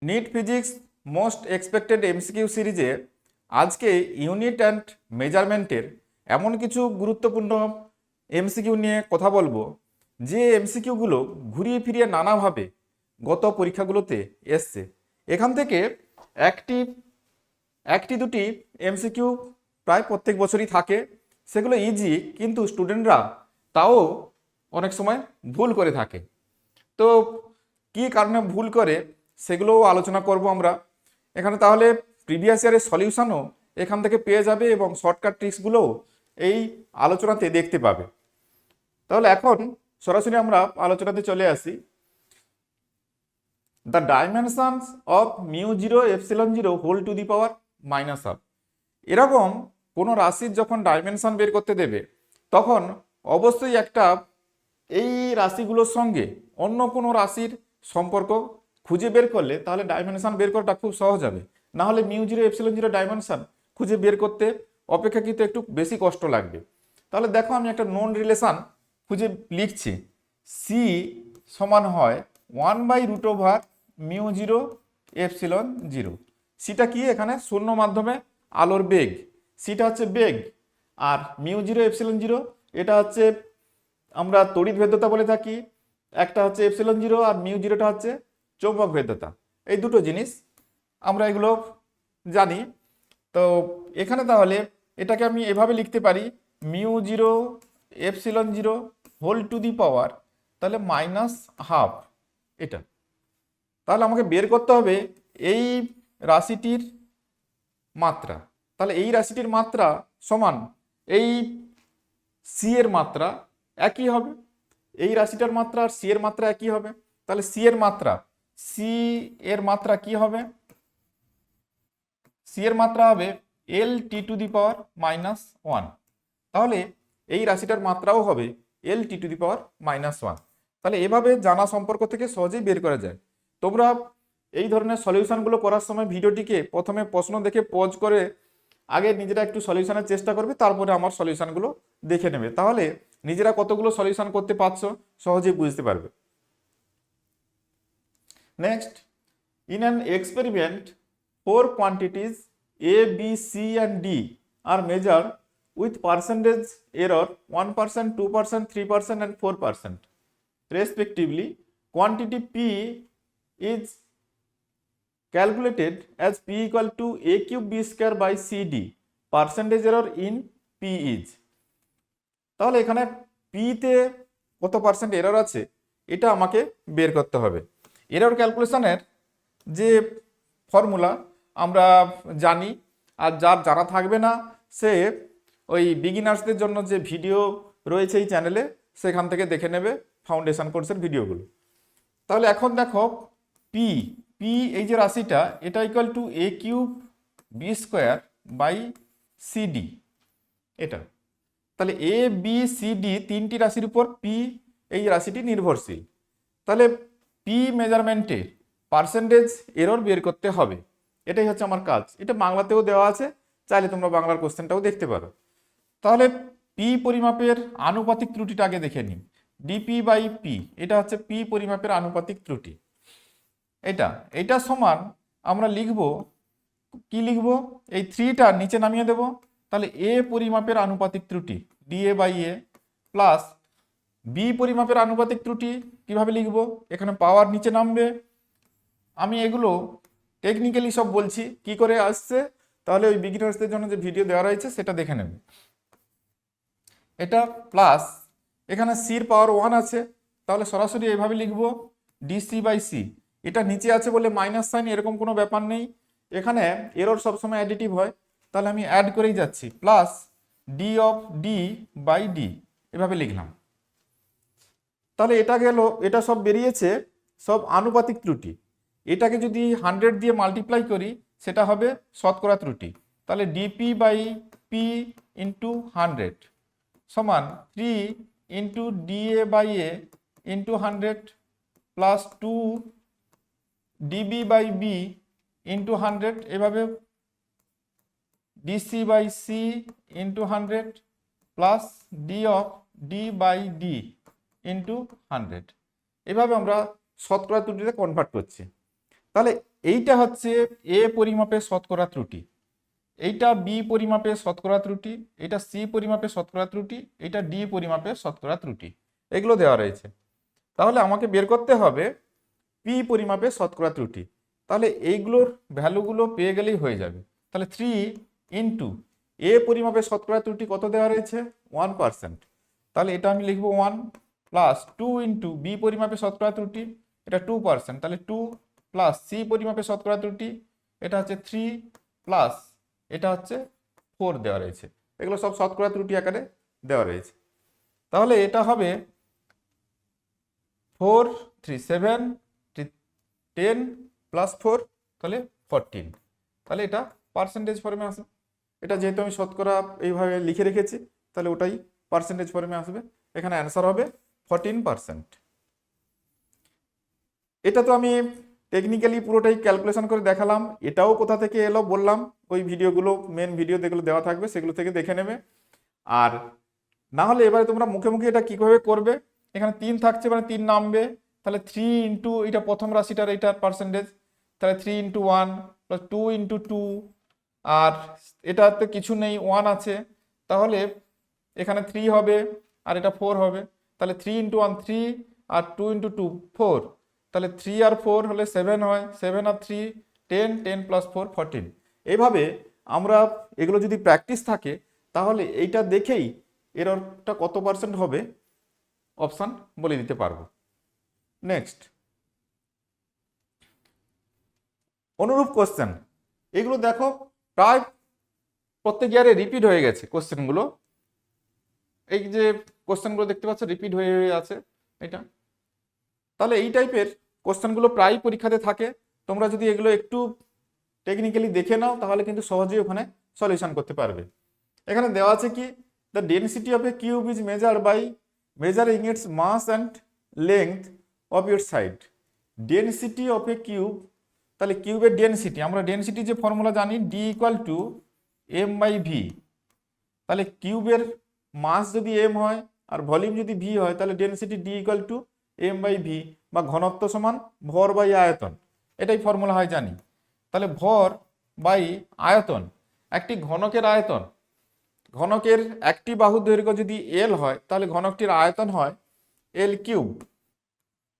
NEET physics most expected MCQ সিরিজে আজকে unit and মেজারমেন্টের এমন কিছু গুরুত্বপূর্ণ এমসিকিউ নিয়ে কথা বলবো, যে এমসিকিউগুলো ঘুরিয়ে ফিরিয়ে নানাভাবে গত পরীক্ষাগুলোতে এসছে। এখান থেকে একটি একটি দুটি এমসিকিউ প্রায় প্রত্যেক বছরই থাকে, সেগুলো ইজি, কিন্তু স্টুডেন্টরা তাও অনেক সময় ভুল করে থাকে। তো কি কারণে ভুল করে সেগুলোও আলোচনা করব আমরা এখানে। তাহলে প্রিভিয়াস ইয়ারের সলিউশনও এখান থেকে পেয়ে যাবে এবং শর্টকাট ট্রিক্সগুলোও এই আলোচনাতে দেখতে পাবে। তাহলে এখন সরাসরি আমরা আলোচনাতে চলে আসি। The dimensions of mu zero epsilon zero whole to the power minus half. এরকম কোনো রাশির যখন ডাইমেনশন বের করতে দেবে, তখন অবশ্যই একটা এই রাশিগুলোর সঙ্গে অন্য কোনো রাশির সম্পর্ক খুঁজে বের করলে তাহলে ডাইমেনশন বের করাটা খুব সহজ হবে। না হলে mu zero epsilon zero dimension খুঁজে বের করতে অপেক্ষাকৃত একটু বেশি কষ্ট লাগবে। তাহলে দেখো, আমি একটা নন রিলেশন খুঁজে লিখছি। সি সমান হয় 1/√ওভার মিউ জিরো এপসিলন জিরো। সিটা কি? এখানে শূন্য মাধ্যমে আলোর বেগ, সিটা হচ্ছে বেগ। আর মিউ জিরো এপসিলন জিরো এটা হচ্ছে আমরা তড়িৎ ভেদ্যতা বলে থাকি। একটা হচ্ছে এপসিলন জিরো আর মিউ জিরোটা হচ্ছে চৌম্বক ভেদ্যতা। এই দুটো জিনিস আমরা এগুলো জানি। তো এখানে তাহলে এটাকে আমি এভাবে লিখতে পারি, mu zero epsilon zero whole to the power তাহলে মাইনাস হাফ। এটা তাহলে আমাকে বের করতে হবে এই রাশিটির মাত্রা। তাহলে এই রাশিটির মাত্রা সমান এই সি এর মাত্রা একই হবে। এই রাশিটার মাত্রা আর সি এর মাত্রা একই হবে। তাহলে সি এর মাত্রা কি হবে? সি এর মাত্রা হবে L T to the power minus one. তাহলে এই রাশিটার মাত্রাও হবে L T to the power minus one. তাহলে এভাবে জানা সম্পর্ক থেকে সহজেই বের করা যায়। তোমরা এই ধরনের সলিউশনগুলো করার সময় ভিডিওটিকে প্রথমে প্রশ্ন দেখে পজ করে আগে নিজেরা একটু সলিউশনের চেষ্টা করবে, তারপরে আমার সলিউশনগুলো দেখে নেবে। তাহলে নিজেরা কতগুলো সলিউশন করতে পারছো সহজেই বুঝতে পারবে। Next, in an experiment 4 quantities A, B, C and D are measured with percentage error 1%, 2%, 3% and 4% respectively. Quantity P is calculated as P equal to A cube B square by CD. Percentage error in P is. তাহলে এখানে P তে কত percent error আছে এটা আমাকে বের করতে হবে। এরর ক্যালকুলেশনের যে ফর্মুলা আমরা জানি, আর যার জানা থাকবে না সে ওই বিগিনার্সদের জন্য যে ভিডিও রয়েছে এই চ্যানেলে সেখান থেকে দেখে নেবে ফাউন্ডেশন কোর্সের ভিডিওগুলো। তাহলে এখন দেখো, পি পি এই যে রাশিটা এটা equal to A cube B square by CD এটা। তাহলে এ বি সি ডি তিনটি রাশির উপর পি এই রাশিটি নির্ভরশীল। তাহলে পি মেজারমেন্টে পার্সেন্টেজ এরর বের করতে হবে, এটাই হচ্ছে আমার কাজ। এটা বাংলাতেও দেওয়া আছে, চাইলে তোমরা বাংলার কোশ্চেনটাও দেখতে পারো। তাহলে পি পরিমাপের আনুপাতিক ত্রুটিটা আগে দেখে নিই। ডিপি বাই পি এটা হচ্ছে পি পরিমাপের আনুপাতিক ত্রুটি। এটা সমান আমরা লিখব, কি লিখব? এই থ্রিটা নিচে নামিয়ে দেব। তাহলে এ পরিমাপের আনুপাতিক ত্রুটি DA by A plus B পরিমাপের আনুপাতিক ত্রুটি কিভাবে লিখব? এখানে পাওয়ার নিচে নামবে। আমি এগুলো টেকনিক্যালি সব বলছি কি করে আসছে, তাহলে ওই বিগিনার্সদের জন্য যে ভিডিও দেওয়া রয়েছে সেটা দেখে নেবে। এটা প্লাস এখানে সির পাওয়ার ওয়ান আছে, তাহলে সরাসরি এইভাবে লিখব ডিসি বাই সি। এটা নিচে আছে বলে মাইনাস সাইন, এরকম কোনো ব্যাপার নেই। এখানে এরর সবসময় অ্যাডিটিভ হয়, তাহলে আমি অ্যাড করেই যাচ্ছি। Plus D of D by D এভাবে লিখলাম। তাহলে এটা গেল, এটা সব বেরিয়েছে সব আনুপাতিক ত্রুটি। এটাকে যদি 100 দিয়ে মাল্টিপ্লাই করি সেটা হবে শতকরা ত্রুটি। তাহলে ডিপি বাই পি ইন্টু 100 সমান 3 into DA by A into 100 plus 2 DB by B into 100, এভাবে DC by C into 100 plus D of D by D into 100। এভাবে আমরা শতকরা ত্রুটিতে কনভার্ট করছি। তাহলে এইটা হচ্ছে এ পরিমাপের শতকরা ত্রুটি, এইটা বি পরিমাপের শতকরা ত্রুটি, এটা সি পরিমাপের শতকরা ত্রুটি, এটা ডি পরিমাপের শতকরা ত্রুটি, এগুলো দেওয়া রয়েছে। তাহলে আমাকে বের করতে হবে পি পরিমাপের শতকরা ত্রুটি। তাহলে এইগুলোর ভ্যালুগুলো পেয়ে গেলেই হয়ে যাবে। তাহলে 3 ইন্টু এ পরিমাপের শতকরা ত্রুটি কত দেওয়া রয়েছে 1%, তাহলে এটা আমি লিখবো 1 প্লাস 2 ইন্টু বি পরিমাপের শতকরা ত্রুটি, এটা 2%, তাহলে 2 প্লাস সি পরিমাপের শতকরা ত্রুটি, এটা হচ্ছে 3 প্লাস এটা হচ্ছে 4 দেওয়া রয়েছে। এগুলো সব শতকরা ত্রুটি আকারে দেওয়া রয়েছে। তাহলে এটা হবে 4 3 7 10 প্লাস 4, তাহলে 14। তাহলে এটা পার্সেন্টেজ ফর্মে আসবে। এটা যেহেতু আমি শতকরা এইভাবে লিখে রেখেছি, তাহলে ওটাই পার্সেন্টেজ ফর্মে আসবে। এখানে অ্যান্সার হবে 14%। এটা তো আমি টেকনিক্যালি পুরোটাই ক্যালকুলেশন করে দেখালাম। এটাও কোথা থেকে এলো বললাম, ওই ভিডিওগুলো মেন ভিডিও যেগুলো দেওয়া থাকবে সেগুলো থেকে দেখে নেবে। আর না হলে এবারে তোমরা মুখে মুখে এটা কীভাবে করবে, এখানে 3 থাকছে মানে 3 নামবে, তাহলে 3 ইন্টু এটা প্রথম রাশিটার এইটার পার্সেন্টেজ, তাহলে 3 ইন্টু 1 প্লাস 2 ইন্টু 2, আর এটাতে কিছু নেই 1 আছে, তাহলে এখানে 3 হবে আর এটা 4 হবে, তাহলে 3 ইন্টু 1 3 আর 2 ইন্টু 2 4, তাহলে 3 আর 4 হলে 7 হয়, 7 আর 3 10, 10 প্লাস 4 14। এইভাবে আমরা এগুলো যদি প্র্যাকটিস থাকে তাহলে এইটা দেখেই এররটা কত পার্সেন্ট হবে অপশান বলে দিতে পারবো। নেক্সট, অনুরূপ কোশ্চেন, এগুলো দেখো প্রায় প্রত্যেক ইয়ারে রিপিট হয়ে গেছে কোশ্চেনগুলো। এই যে কোশ্চেনগুলো দেখতে পাচ্ছ রিপিট হয়ে আছে এটা, তাহলে এই টাইপের কোশ্চেনগুলো প্রায় পরীক্ষাতে থাকে। তোমরা যদি এগুলো একটু টেকনিক্যালি দেখে নাও তাহলে কিন্তু সহজেই ওখানে সলিউশন করতে পারবে। এখানে দেওয়া আছে কি, the density of a cube is measure by measuring its mass and length of its side. Density of a cube, তাহলে কিউবের ডেনসিটি, আমরা ডেনসিটি যে ফর্মুলা জানি D equal to M by V. তাহলে কিউবের মাস যদি এম হয় আর ভলিউম যদি ভি হয়, তাহলে density D equal to M by V, বা ঘনত্ব সমান ভর বাই আয়তন, এটাই ফর্মুলা হয় জানি। তাহলে ভর বাই আয়তন, একটি ঘনকের আয়তন, ঘনকের একটি বাহুর দৈর্ঘ্য যদি এল হয় তাহলে ঘনকটির আয়তন হয় এল কিউব,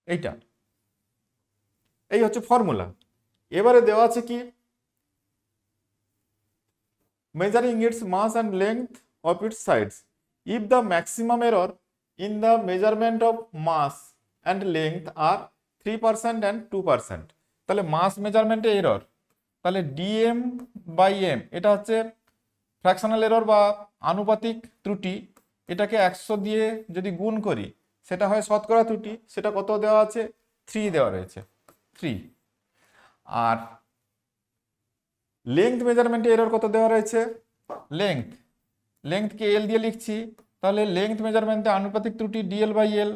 এইটা এই হচ্ছে ফর্মুলা। এবারে দেওয়া আছে কি, measuring its mass and length of its sides. If the maximum error in the measurement of mass and length are 3% and 2%, তাহলে মাস মেজারমেন্টে এরর, তাহলে ডিএম বাই এম এটা হচ্ছে ফ্র্যাকশনাল এরর বা আনুপাতিক ত্রুটি, এটাকে 100 দিয়ে যদি গুণ করি সেটা হয় শতকরা ত্রুটি, সেটা কত দেওয়া আছে 3 দেওয়া রয়েছে 3। আর লেংথ মেজারমেন্টে এরর কত দেওয়া রয়েছে, লেংথকে এল দিয়ে লিখছি, তাহলে লেংথ মেজারমেন্টে আনুপাতিক ত্রুটি ডিএল বাই এল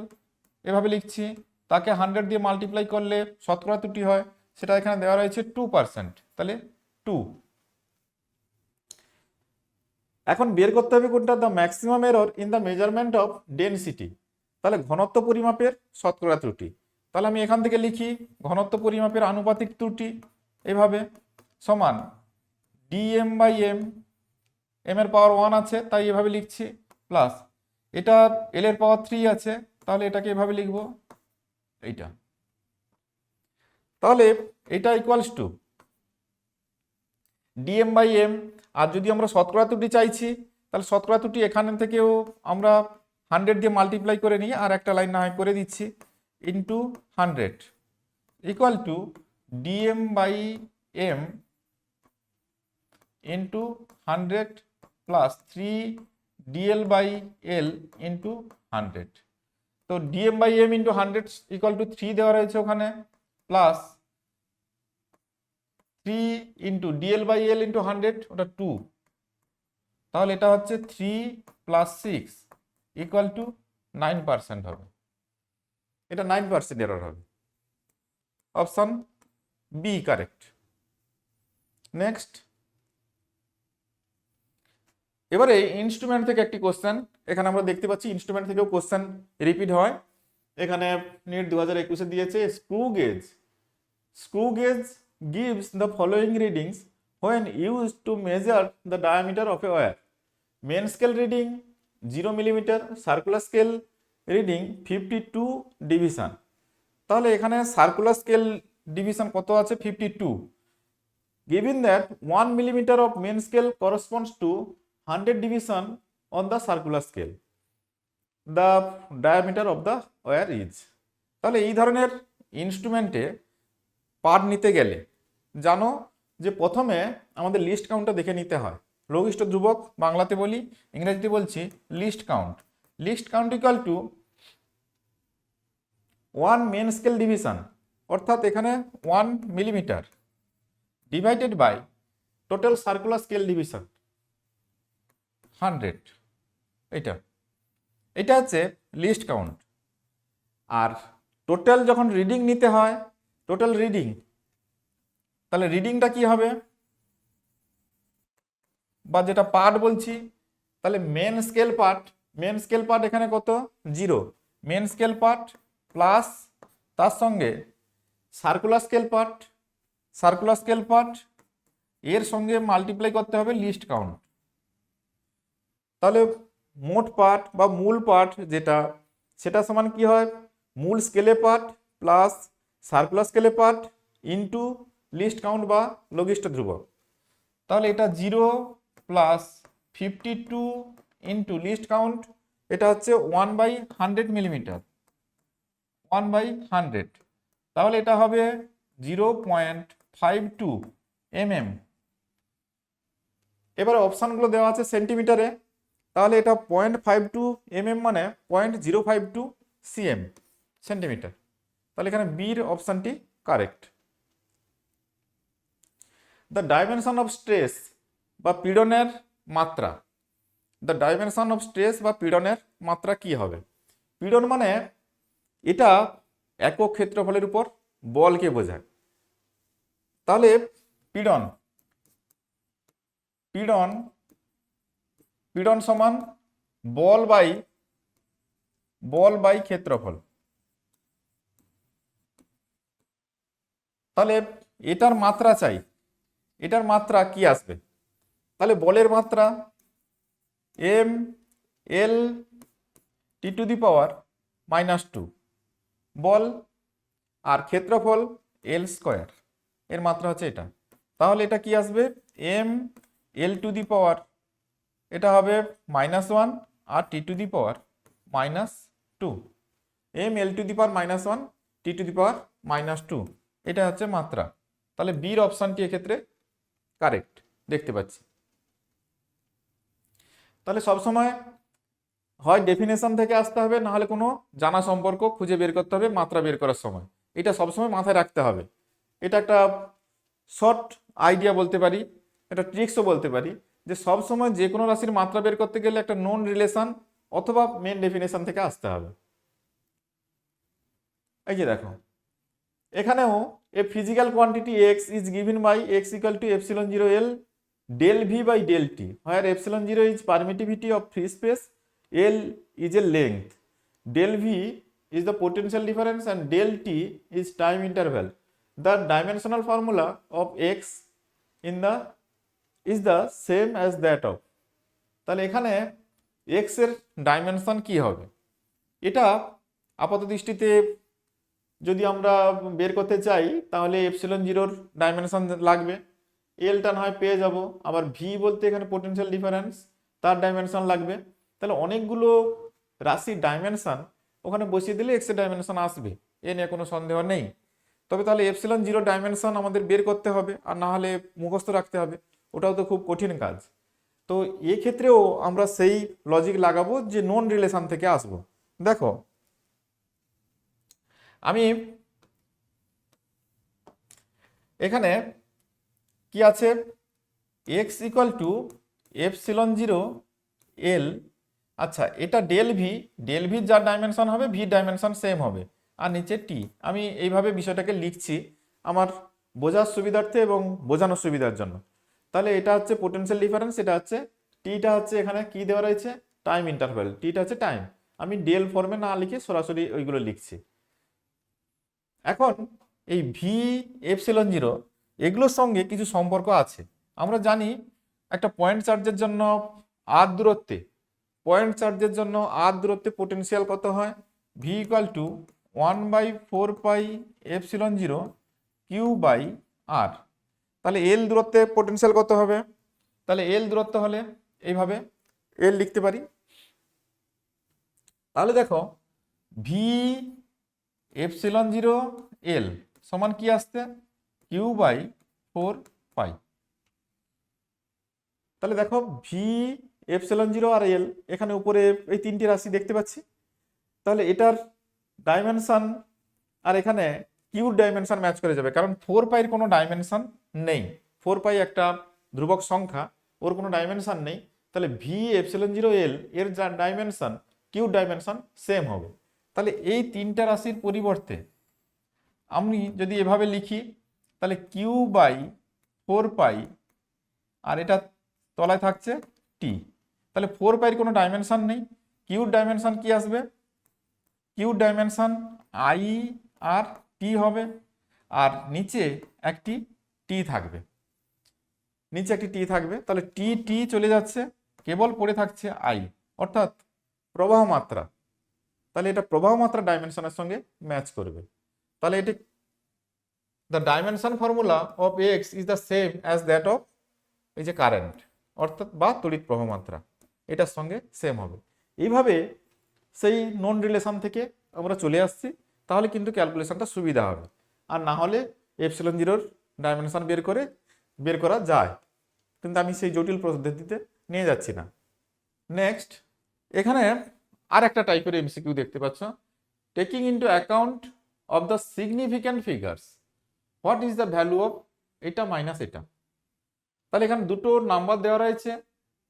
এভাবে লিখছি, তাকে 100 দিয়ে মাল্টিপ্লাই করলে শতকরা ত্রুটি হয়, সেটা এখানে দেওয়া রয়েছে 2%, তাহলে 2। এখন বের করতে হবে কোনটা, the maximum error in the measurement of density, তাহলে ঘনত্ব পরিমাপের শতকরা ত্রুটি। তাহলে আমি এখান থেকে লিখি ঘনত্ব পরিমাপের আনুপাতিক ত্রুটি এভাবে সমান ডিএম বাই এম, এম এর পাওয়ার 1 আছে তাই এভাবে লিখছি, প্লাস এটা এল এর পাওয়ার 3 আছে তাহলে এটাকে এভাবে লিখবো এইটা। তাহলে এটা equals to DM by m. আর যদি আমরা শতকরা ত্রুটি চাইছি তাহলে শতকরা ত্রুটি এখান থেকেও আমরা 100 দিয়ে মাল্টিপ্লাই করে নিই, আর একটা লাইন না হয় করে দিচ্ছি, into 100 equal to DM by M into 100 plus 3 DL by L into 100। তো DM by M into 100 equal to 3 দেওয়া রয়েছে ওখানে, plus 3 into DL by L into 100 ওটা 2, তাহলে এটা হচ্ছে 3 প্লাস 6 ইকুয়াল টু 9% হবে, এটা 9% এরর হবে। Option B correct. নেক্সট, এবারে ইনস্ট্রুমেন্ট থেকে একটি কোশ্চেন, এখানে আমরা দেখতে পাচ্ছি ইনস্ট্রুমেন্ট থেকেও কোশ্চেন রিপিট হয়। এখানে নিট 2021-এ দিয়েছে screw gauge gives the following readings when used to measure the diameter of a wire. Main scale reading 0 millimeter, circular scale reading 52 division. তাহলে এখানে সার্কুলার স্কেল ডিভিশন কত আছে 52. Given that 1 millimeter of main scale corresponds to 100 division on the circular scale, the diameter of the wire is. তাহলে এই ধরনের ইনস্ট্রুমেন্টে part নিতে গেলে জানো যে প্রথমে আমাদের লিস্ট কাউন্টটা দেখে নিতে হয়। লঘিষ্ঠ ধ্রুবক বাংলাতে বলি, ইংরেজিতে বলছি least count. Least count equal to 1 main scale division, অর্থাৎ এখানে 1 millimetre divided by total circular scale division 100। এটা হচ্ছে লিস্ট কাউন্ট। আর টোটাল যখন রিডিং নিতে হয়, টোটাল রিডিং, তাহলে রিডিংটা কি হবে বা যেটা পার্ট বলছি, তাহলে মেন স্কেল পার্ট এখানে কত 0, মেন স্কেল পার্ট প্লাস তার সঙ্গে সার্কুলার স্কেল পার্ট এর সঙ্গে মাল্টিপ্লাই করতে হবে লিস্ট কাউন্ট। তাহলে মোট পার্ট বা মূল পার্ট যেটা, সেটা সমান কি হয়, মূল স্কেলে পার্ট প্লাস সার্কুলার স্কেলে পার্ট ইন্টু লিস্ট কাউন্ট বা লঘিষ্ঠ ধ্রুবক। তাহলে এটা 0 প্লাস 52 ইন্টু লিস্ট কাউন্ট, এটা হচ্ছে 1/100 মিলিমিটার, 1/100। তাহলে এটা হবে 0.52 mm। এবারে অপশানগুলো দেওয়া আছে সেন্টিমিটারে, তাহলে এটা 0.52 mm মানে 0.052 cm সেন্টিমিটার। তাহলে এখানে বির অপশানটি correct. The dimension of stress বা পীড়নের মাত্রা, মাত্রা কি হবে? পীড়ন মানে এটা একক ক্ষেত্রফলের উপর বলকে বোঝায়। তাহলে পীড়ন সমান বল বাই ক্ষেত্রফল। তাহলে এটার মাত্রা চাই, এটার মাত্রা কি আসবে? তাহলে বলের মাত্রা mL T⁻², বল, আর ক্ষেত্রফল L², এর মাত্রা হচ্ছে এটা। তাহলে এটা কি আসবে mL⁻², এটা হবে -1 আর T⁻², mL⁻1 T⁻², এটা হচ্ছে মাত্রা। তাহলে বির অপশানটি এক্ষেত্রে কারেক্ট দেখতে পাচ্ছি। তাহলে সবসময় হয় ডেফিনেশন থেকে আসতে হবে, না হলে কোনো জানা সম্পর্ক খুঁজে বের করতে হবে মাত্রা বের করার সময়। এটা সবসময় মাথায় রাখতে হবে। এটা একটা শর্ট আইডিয়া বলতে পারি, একটা ট্রিক্সও বলতে পারি, যে সবসময় যে কোনো রাশির মাত্রা বের করতে গেলে একটা নোন রিলেশন অথবা মেন ডেফিনেশন থেকে আসতে হবে। এই যে দেখো, এখানেও a physical quantity x is given by x equal to ε0L del v by del t, where ε0 is permittivity of free space, L is a length, del v is the potential difference and del t is time interval. The dimensional formula of x is the same as that of. তাহলে এখানে x এর dimension কি হবে? এটা আপাত দৃষ্টিতে যদি আমরা বের করতে চাই তাহলে ε0 ডাইমেনশন লাগবে, এলটা না হয় পেয়ে যাব, আবার ভি বলতে এখানে পোটেনশিয়াল ডিফারেন্স, তার ডাইমেনশন লাগবে। তাহলে অনেকগুলো রাশির ডাইমেনশন ওখানে বসিয়ে দিলে এক্স এর ডাইমেনশন আসবে, এ নিয়ে কোনো সন্দেহ নেই। তবে তাহলে ε0 ডাইমেনশন আমাদের বের করতে হবে, আর না হলে মুখস্থ রাখতে হবে, ওটাও তো খুব কঠিন কাজ। তো এক্ষেত্রেও আমরা সেই লজিক লাগাবো যে নন রিলেশন থেকে আসবো। দেখো আমি এখানে কি আছে, x ইকুয়াল টু ε0L, আচ্ছা এটা ডেল ভি যার ডাইমেনশন হবে ভি ডাইমেনশন সেম হবে, আর নিচে টি। আমি এইভাবে বিষয়টাকে লিখছি আমার বোঝার সুবিধার্থে এবং বোঝানোর সুবিধার জন্য। তাহলে এটা হচ্ছে পোটেনশিয়াল ডিফারেন্স, এটা হচ্ছে টিটা হচ্ছে এখানে কি দেওয়া রয়েছে টাইম ইন্টারভ্যাল, টিটা হচ্ছে টাইম। আমি ডেল ফর্মে না লিখে সরাসরি ওইগুলো লিখছি। এখন এই ভি ε0 এগুলোর সঙ্গে কিছু সম্পর্ক আছে। আমরা জানি একটা পয়েন্ট চার্জের জন্য r দূরত্বে পোটেনশিয়াল কত হয়, v ইকুয়াল টু 1/4πε0 q/r। তাহলে এল দূরত্বে পোটেনশিয়াল কত হবে, তাহলে এল দূরত্ব হলে এইভাবে এল লিখতে পারি। তাহলে দেখো ভি এপসিলন 0 এল সমান কি আসছে, q/4π। তাহলে দেখো ভি এপসিলন 0 আর এল, এখানে উপরে এই তিনটি রাশি দেখতে পাচ্ছি। তাহলে এটার ডাইমেনশন আর এখানে কিউর ডাইমেনশন ম্যাচ করে যাবে, কারণ 4π এর কোনো ডাইমেনশন নেই। 4π একটা ধ্রুবক সংখ্যা, ওর কোনো ডাইমেনশন নেই। তাহলে ভি এপসিলন 0 এল এর যা ডাইমেনশন, কিউর ডাইমেনশন সেম হবে। তাহলে এই তিনটা রাশির পরিবর্তে আমি যদি এভাবে লিখি, তাহলে q/4π আর এটা তলায় থাকছে টি। তাহলে 4π এর কোনো ডাইমেনশন নেই, কিউর ডাইমেনশন কি আসবে, কিউর ডাইমেনশন আই আর টি হবে, আর নিচে একটি টি থাকবে, তাহলে টি টি চলে যাচ্ছে, কেবল পড়ে থাকছে আই, অর্থাৎ প্রবাহ মাত্রা। তাহলে এটা প্রবাহ মাত্রা ডাইমেনশনের সঙ্গে ম্যাচ করবে। তাহলে এটি the dimension formula of x is the same as that of এই যে কারেন্ট, অর্থাৎ বা তড়িৎ প্রবাহ মাত্রা, এটার সঙ্গে সেম হবে। এইভাবে সেই নন রিলেশন থেকে আমরা চলে আসছি, তাহলে কিন্তু ক্যালকুলেশনটা সুবিধা হবে। আর না হলে এপসিলন 0 ডাইমেনশন বের করা যায়, কিন্তু আমি সেই জটিল পদ্ধতিতে নিয়ে যাচ্ছি না। নেক্সট, এখানে আর একটা টাইপের এমসিকিউ দেখতে পাচ্ছ, taking into account of the significant figures what is the value of এটা মাইনাস এটা। তাহলে এখানে দুটো নাম্বার দেওয়া রয়েছে,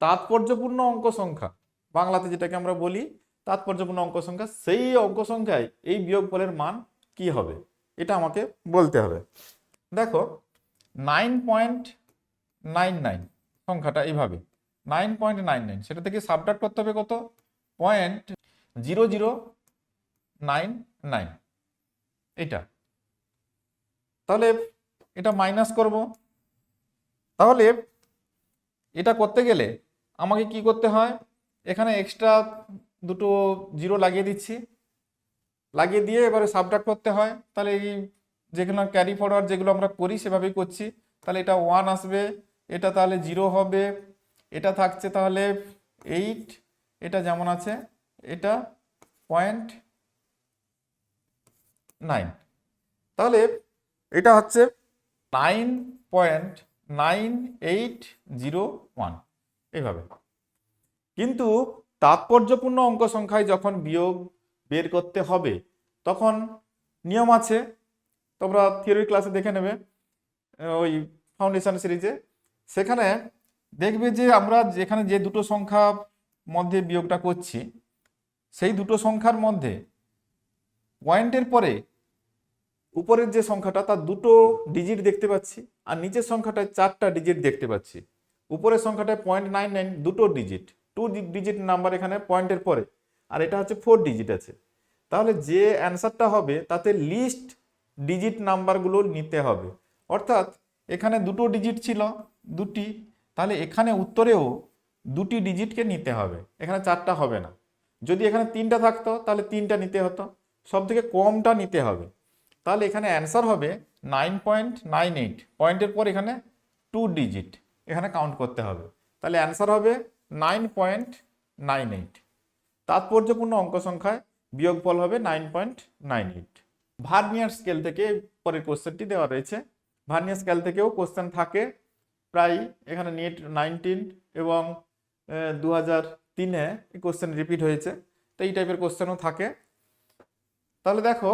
তাৎপর্যপূর্ণ অঙ্ক সংখ্যা, বাংলাতে যেটাকে আমরা বলি তাৎপর্যপূর্ণ অঙ্ক সংখ্যা, সেই অঙ্ক সংখ্যায় এই বিয়োগফলের মান কি হবে এটা আমাকে বলতে হবে। দেখো 9.99 সংখ্যাটা এইভাবে 9.99, সেটা থেকে সাবট্রাক্ট করতে হবে কত, 0.0099 এটা। তাহলে এটা মাইনাস করব। তাহলে এটা করতে গেলে আমাকে কি করতে হয়, এখানে এক্সট্রা দুটো জিরো লাগিয়ে দিচ্ছি, লাগিয়ে দিয়ে এবারে সাবট্রাক্ট করতে হয়। তাহলে এই যেগুলো ক্যারি ফরওয়ার্ড যেগুলো আমরা করি সেভাবেই করছি। তাহলে এটা 1 আসবে, এটা তাহলে 0 হবে, এটা থাকছে তাহলে 8, এটা যেমন আছে এটা 0.9, তাহলে এটা হচ্ছে 9.9801 এইভাবে। কিন্তু তাৎপর্যপূর্ণ অঙ্ক সংখ্যায় যখন বিয়োগ বের করতে হবে তখন নিয়ম আছে, তোমরা থিওরি ক্লাসে দেখে নেবে ওই ফাউন্ডেশন সিরিজে। সেখানে দেখবে যে আমরা যেখানে যে দুটো সংখ্যা মধ্যে বিয়োগটা করছি, সেই দুটো সংখ্যার মধ্যে পয়েন্টের পরে উপরের যে সংখ্যাটা তার দুটো ডিজিট দেখতে পাচ্ছি, আর নিচের সংখ্যাটায় 4টা ডিজিট দেখতে পাচ্ছি। উপরের সংখ্যাটায় 0.99 দুটো ডিজিট, 2 ডিজিট নাম্বার এখানে পয়েন্টের পরে, আর এটা হচ্ছে 4 ডিজিট আছে। তাহলে যে অ্যান্সারটা হবে তাতে লিস্ট ডিজিট নাম্বারগুলো নিতে হবে, অর্থাৎ এখানে দুটো ডিজিট ছিল দুটি, তাহলে এখানে উত্তরেও দুটি ডিজিটকে নিতে হবে, এখানে 4টা হবে না। যদি এখানে 3টা থাকতো তাহলে 3টা নিতে হতো, সব থেকে কমটা নিতে হবে। তাহলে এখানে অ্যান্সার হবে 9.98, পয়েন্টের পর এখানে 2 ডিজিট এখানে কাউন্ট করতে হবে, তাহলে অ্যান্সার হবে 9.98। তাৎপর্যপূর্ণ অঙ্ক সংখ্যায় বিয়োগফল হবে 9.98। ভার্নিয়ার স্কেল থেকে পরের কোশ্চেনটি দেওয়া রয়েছে। ভার্নিয়ার স্কেল থেকেও কোশ্চেন থাকে প্রায়, এখানে নেট 19 এবং 2003-এ এই কোশ্চেন রিপিট হয়েছে, তো এই টাইপের কোশ্চেনও থাকে। তাহলে দেখো,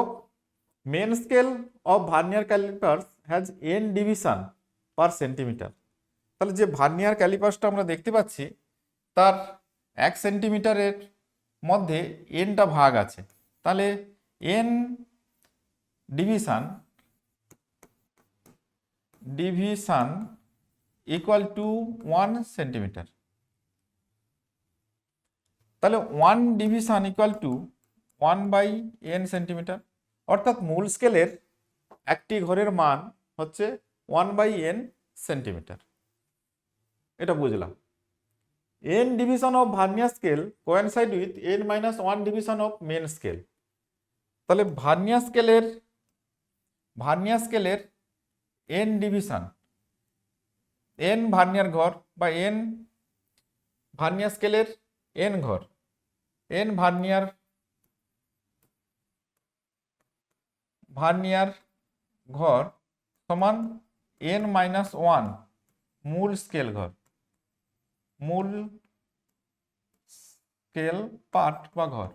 main scale of vernier callipers has n division per centimetre. তাহলে যে ভার্নিয়ার ক্যালিপার্সটা আমরা দেখতে পাচ্ছি তার 1 সেন্টিমিটারের মধ্যে nটা ভাগ আছে, তাহলে n division equal to 1 centimetre. তাহলে 1 division equal to 1/n centimetre, অর্থাৎ মূল স্কেলের একটি ঘরের মান হচ্ছে 1/n সেন্টিমিটার। এটা বুঝলাম। n division of vernier scale coincide with n-1 division of main scale. তাহলে ভার্নিয়ার স্কেলের n ডিভিশন, n ভার্নিয়ার ঘর বা n ভার্নিয়ার স্কেলের n ঘর, n ভার্নিয়ার ঘর সমান n-1 মূল স্কেল ঘর, মূল স্কেল পার্ট বা ঘর।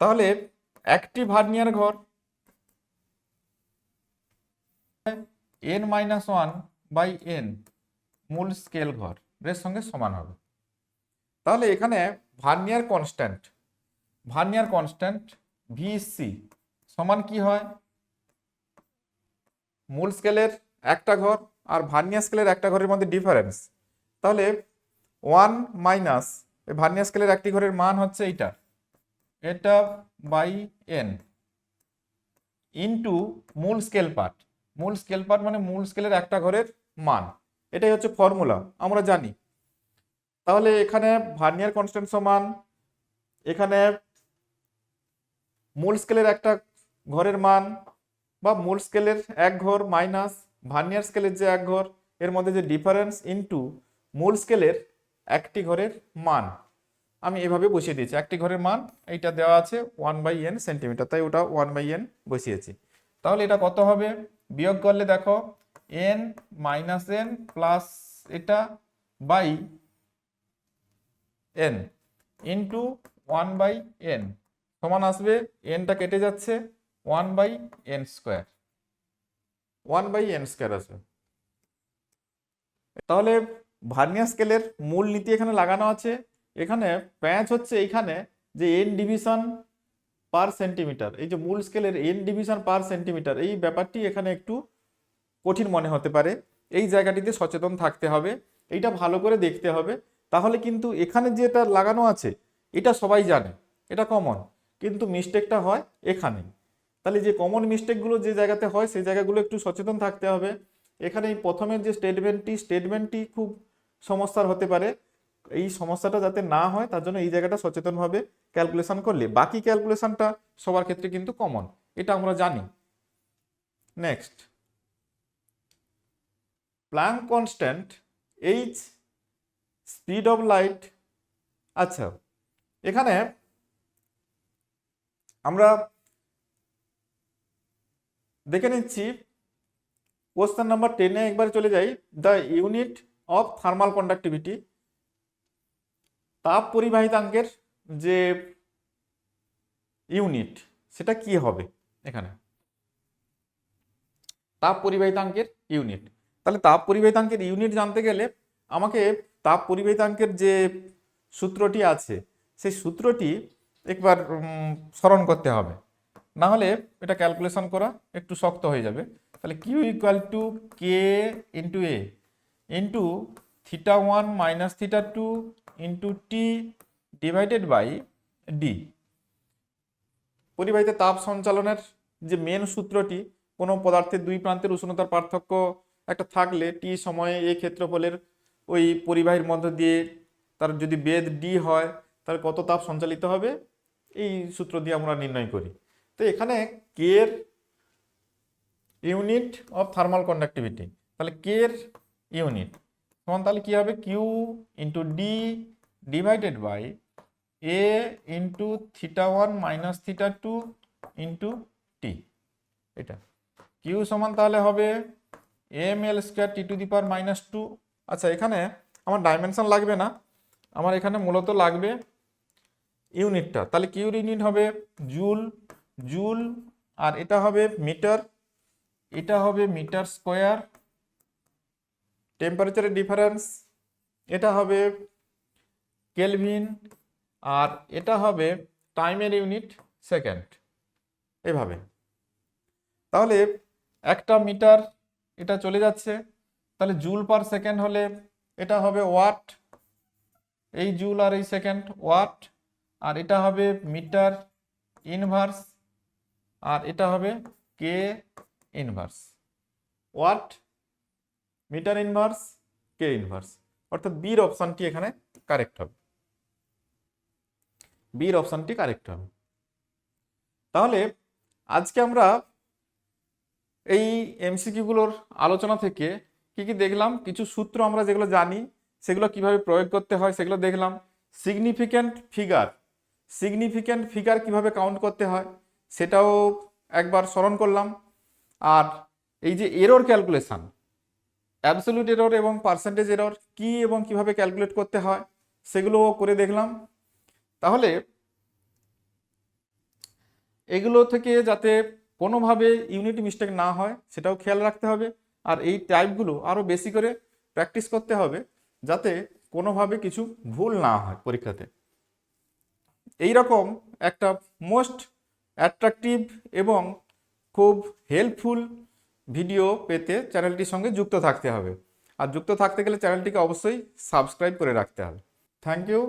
তাহলে একটি ভার্নিয়ার ঘর n-1/n মূল স্কেল ঘর এর সঙ্গে সমান হবে। তাহলে এখানে ভার্নিয়ার কনস্ট্যান্ট ভিসি সমান কি হয়, মূল স্কেলের একটা ঘর আর ভার্নিয়ার স্কেলের একটা ঘরের মধ্যে ডিফারেন্স। তাহলে 1 মাইনাস ভার্নিয়ার স্কেলের একটি ঘরের মান হচ্ছে এটা বাই n ইন্টু মূল স্কেল পার্ট মানে মূল স্কেলের একটা ঘরের মান। এটাই হচ্ছে ফর্মুলা, আমরা জানি। তাহলে এখানে ভার্নিয়ার কনস্ট্যান্ট সমান এখানে মূল স্কেলের একটা ঘরের মান বা মূল স্কেলের এক ঘর মাইনাস ভার্নিয়ার স্কেলের যে এক ঘর এর মধ্যে যে ডিফারেন্স ইন্টু মূল স্কেলের একটি ঘরের মান। আমি এভাবে বসিয়ে দিয়েছি, একটি ঘরের মান এইটা দেওয়া আছে 1/n সেন্টিমিটার, তাই ওটা 1/n বসিয়েছি। তাহলে এটা কত হবে, বিয়োগ করলে দেখো n-n প্লাস এটা বাই n ইন্টু 1/n সমান আসবে, nটা কেটে যাচ্ছে 1/n স্কোয়ার, 1/n স্কোয়ার আসবে। তাহলে ভার্নিয়ার স্কেলের মূল নীতি এখানে লাগানো আছে। এখানে প্যাঁচ হচ্ছে এইখানে যে n ডিভিশন পার সেন্টিমিটার, এই যে মূল স্কেলের n ডিভিশন পার সেন্টিমিটার, এই ব্যাপারটি এখানে একটু কঠিন মনে হতে পারে। এই জায়গাটিতে সচেতন থাকতে হবে, এইটা ভালো করে দেখতে হবে। তাহলে কিন্তু এখানে যেটা লাগানো আছে এটা সবাই জানে, এটা কমন, কিন্তু মিস্টেকটা হয় এখানে। তাহলে যে কমন মিস্টেকগুলো যে জায়গাতে হয় সেই জায়গাগুলো একটু সচেতন থাকতে হবে। এখানে এই প্রথমের যে স্টেটমেন্টটি খুব সমস্যার হতে পারে। এই সমস্যাটা যাতে না হয় তার জন্য এই জায়গাটা সচেতনভাবে ক্যালকুলেশন করলে বাকি ক্যালকুলেশনটা সবার ক্ষেত্রে কিন্তু কমন, এটা আমরা জানি। Next, Planck constant H speed of light. আচ্ছা, এখানে আমরা দেখে নিচ্ছি কোশ্চেন নাম্বার 10-এ একবার চলে যাই। The unit of thermal conductivity, তাপ পরিবাহিতাঙ্কের যে ইউনিট সেটা কি হবে। এখানে তাপ পরিবাহিতাঙ্কের ইউনিট, তাহলে তাপ পরিবাহিতাঙ্কের ইউনিট জানতে গেলে আমাকে তাপ পরিবাহিতাঙ্কের যে সূত্রটি আছে সেই সূত্রটি একবার স্মরণ করতে হবে, না হলে এটা ক্যালকুলেশন করা একটু শক্ত হয়ে যাবে। তাহলে Q equal to K into A into θ1 minus θ2 into T divided by D. পরিবাহিত তাপ সঞ্চালনের যে মেন সূত্রটি, কোনো পদার্থের দুই প্রান্তের উষ্ণতার পার্থক্য একটা থাকলে টি সময়ে এই ক্ষেত্রফলের ওই পরিবাহীর মধ্য দিয়ে তার যদি বেধ ডি হয় তাহলে কত তাপ সঞ্চালিত হবে, এই সূত্র দিয়ে আমরা নির্ণয় করি। তো এখানে কে এর ইউনিট অফ থার্মাল কন্ডাক্টিভিটি, তাহলে কে এর ইউনিট সমান তাহলে কি হবে, Q into D divided by A into θ1 minus θ2 into T. এটা কিউ সমান তাহলে হবে ml square T to the power -2। আচ্ছা, এখানে আমার ডাইমেনশন লাগবে না, আমার এখানে মূলত লাগবে ইউনিটটা। তাহলে কিউর ইউনিট হবে জুল, আর এটা হবে মিটার, এটা হবে মিটার স্কোয়ার। টেম্পারেচারের ডিফারেন্স এটা হবে কেলভিন, আর এটা হবে টাইমের ইউনিট সেকেন্ড, এভাবে। তাহলে একটা মিটার এটা চলে যাচ্ছে, তাহলে জুল পার সেকেন্ড হলে এটা হবে ওয়াট, এই জুল আর এই সেকেন্ড ওয়াট, আর এটা হবে মিটার ইনভার্স, আর এটা হবে K inverse, what metre inverse K inverse, অর্থাৎ বির অপশনটি এখানে কারেক্ট হবে, বির অপশনটি কারেক্ট হবে। তাহলে আজকে আমরা এই এমসিকিউগুলোর আলোচনা থেকে কি কি দেখলাম, কিছু সূত্র আমরা যেগুলো জানি সেগুলো কিভাবে প্রয়োগ করতে হয় সেগুলো দেখলাম। সিগনিফিক্যান্ট ফিগার কিভাবে কাউন্ট করতে হয় সেটাও একবার স্মরণ করলাম। আর এই যে এরর ক্যালকুলেশন, অ্যাবসলিউট এরর এবং পার্সেন্টেজ এরর কি এবং কিভাবে ক্যালকুলেট করতে হয় সেগুলো করে দেখলাম। তাহলে এগুলো থেকে যাতে কোনোভাবে ইউনিট মিস্টেক না হয় সেটাও খেয়াল রাখতে হবে। আর এই টাইপগুলো আরও বেশি করে প্র্যাকটিস করতে হবে যাতে কোনোভাবে কিছু ভুল না হয় পরীক্ষাতে। এই রকম একটা মোস্ট অ্যাট্রাকটিভ এবং খুব হেল্পফুল ভিডিও পেতে চ্যানেলটির সঙ্গে যুক্ত থাকতে হবে। আর যুক্ত থাকতে গেলে চ্যানেলটিকে অবশ্যই সাবস্ক্রাইব করে রাখতে হবে। Thank you.